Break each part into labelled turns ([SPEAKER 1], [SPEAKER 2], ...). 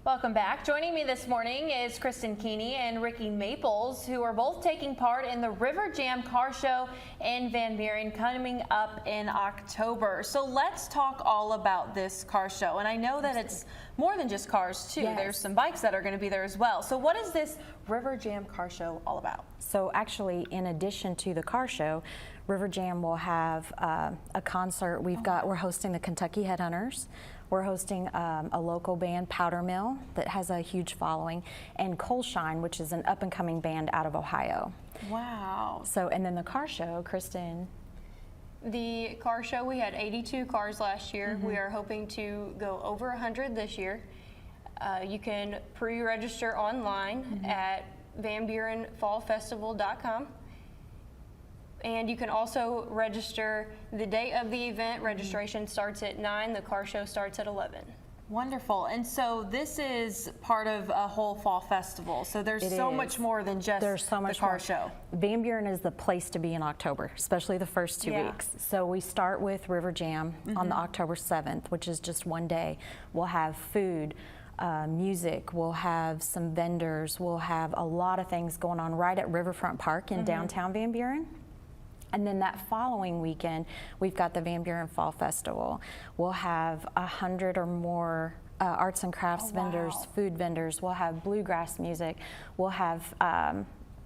[SPEAKER 1] Welcome back. Joining me this morning is Krysten Keeney and Rickie Maples, who are both taking part in the River Jam Car Show in Van Buren coming up in October. So let's talk all about this car show. And I know that it's more than just cars too. Yes. There's some bikes that are going to be there as well. So what is this River Jam Car Show all about?
[SPEAKER 2] So actually, in addition to the car show, River Jam will have a concert. We're hosting the Kentucky Headhunters. We're hosting a local band, Powder Mill, that has a huge following, and Coal Shine, which is an up-and-coming band out of Ohio.
[SPEAKER 1] Wow.
[SPEAKER 2] So, and then the car show, Krysten.
[SPEAKER 3] The car show, we had 82 cars last year. We are hoping to go over 100 this year. You can pre-register online at VanBurenFallFestival.com. And you can also register the day of the event. Registration starts at 9. The car show starts at 11.
[SPEAKER 1] Wonderful. And so this is part of a whole fall festival. So there's so much more than just the car show.
[SPEAKER 2] Van Buren is the place to be in October, especially the first 2 weeks. So we start with River Jam on the October 7th, which is just one day. We'll have food, music, we'll have some vendors, we'll have a lot of things going on right at Riverfront Park in downtown Van Buren. And then that following weekend, we've got the Van Buren Fall Festival. We'll have 100 or more arts and crafts vendors, food vendors. We'll have bluegrass music. We'll have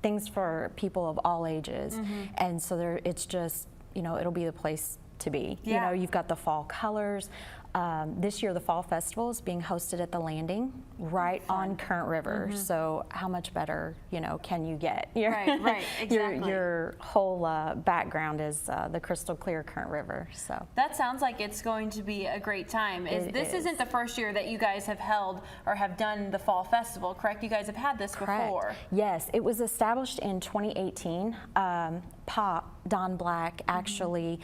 [SPEAKER 2] things for people of all ages. And so it's just, you know, it'll be the place to be. You know, you've got the fall colors. This year the Fall Festival is being hosted at the Landing right on Current River. So how much better, you know, can you get?
[SPEAKER 1] Right, exactly.
[SPEAKER 2] Your whole background is the crystal clear Current River. So
[SPEAKER 1] that sounds like it's going to be a great time. This isn't the first year that you guys have held or have done the Fall Festival, correct? You guys have had this before.
[SPEAKER 2] Yes, it was established in 2018. Pop, Don Black, actually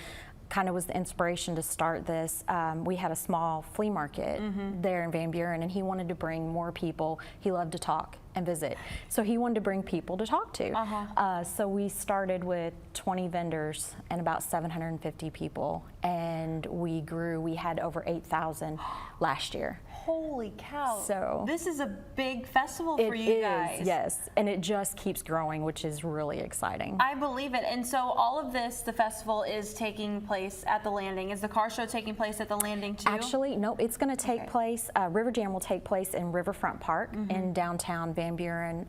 [SPEAKER 2] kind of was the inspiration to start this. We had a small flea market there in Van Buren, and he wanted to bring more people. He loved to talk and visit, so he wanted to bring people to talk to. So we started with 20 vendors and about 750 people, and we grew. We had over 8,000 last year.
[SPEAKER 1] Holy cow.
[SPEAKER 2] So
[SPEAKER 1] this is a big festival for you guys.
[SPEAKER 2] Yes, and it just keeps growing, which is really exciting.
[SPEAKER 1] I believe it. And so all of this, the festival is taking place at the Landing. Is the car show taking place at the Landing too?
[SPEAKER 2] Actually, no, it's going to take place, River Jam will take place in Riverfront Park in downtown Van Buren,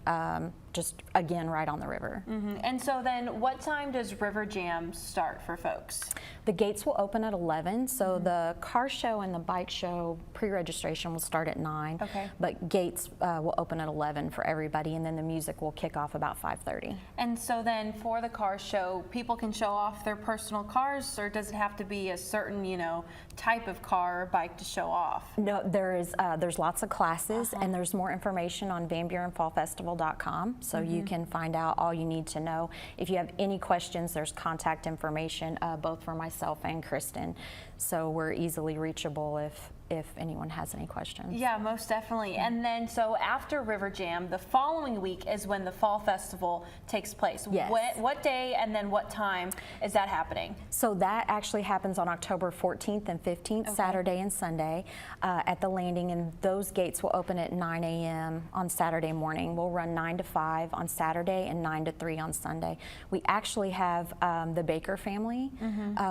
[SPEAKER 2] just again right on the river.
[SPEAKER 1] And so then what time does River Jam start for folks?
[SPEAKER 2] The gates will open at 11, so the car show and the bike show pre-registration will start at 9, but gates will open at 11 for everybody, and then the music will kick off about 5:30.
[SPEAKER 1] And so then for the car show, people can show off their personal cars, or does it have to be a certain, you know, type of car or bike to show off?
[SPEAKER 2] No, there's lots of classes, and there's more information on VanBurenFallFestival.com, so you can find out all you need to know. If you have any questions, there's contact information both for myself and Krysten, so we're easily reachable if anyone has any questions.
[SPEAKER 1] Yeah, most definitely. And then so after River Jam, the following week is when the Fall Festival takes place.
[SPEAKER 2] Yes.
[SPEAKER 1] What day and then what time is that happening?
[SPEAKER 2] So that actually happens on October 14th and 15th, Saturday and Sunday at the Landing, and those gates will open at 9 a.m. on Saturday morning. We'll run 9 to 5 on Saturday and 9 to 3 on Sunday. We actually have the Baker family.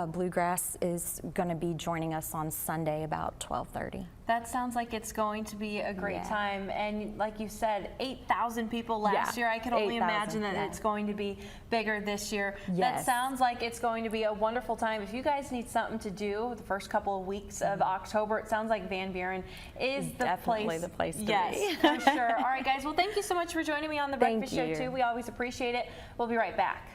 [SPEAKER 2] Bluegrass is going to be joining us on Sunday about 12:30.
[SPEAKER 1] That sounds like it's going to be a great time. And like you said, 8,000 people last year. I can only imagine that it's going to be bigger this year. That sounds like it's going to be a wonderful time. If you guys need something to do the first couple of weeks of October, it sounds like Van Buren is
[SPEAKER 2] definitely the place to be.
[SPEAKER 1] Yes, for sure. All right, guys. Well, thank you so much for joining me on the Breakfast Show, too. We always appreciate it. We'll be right back.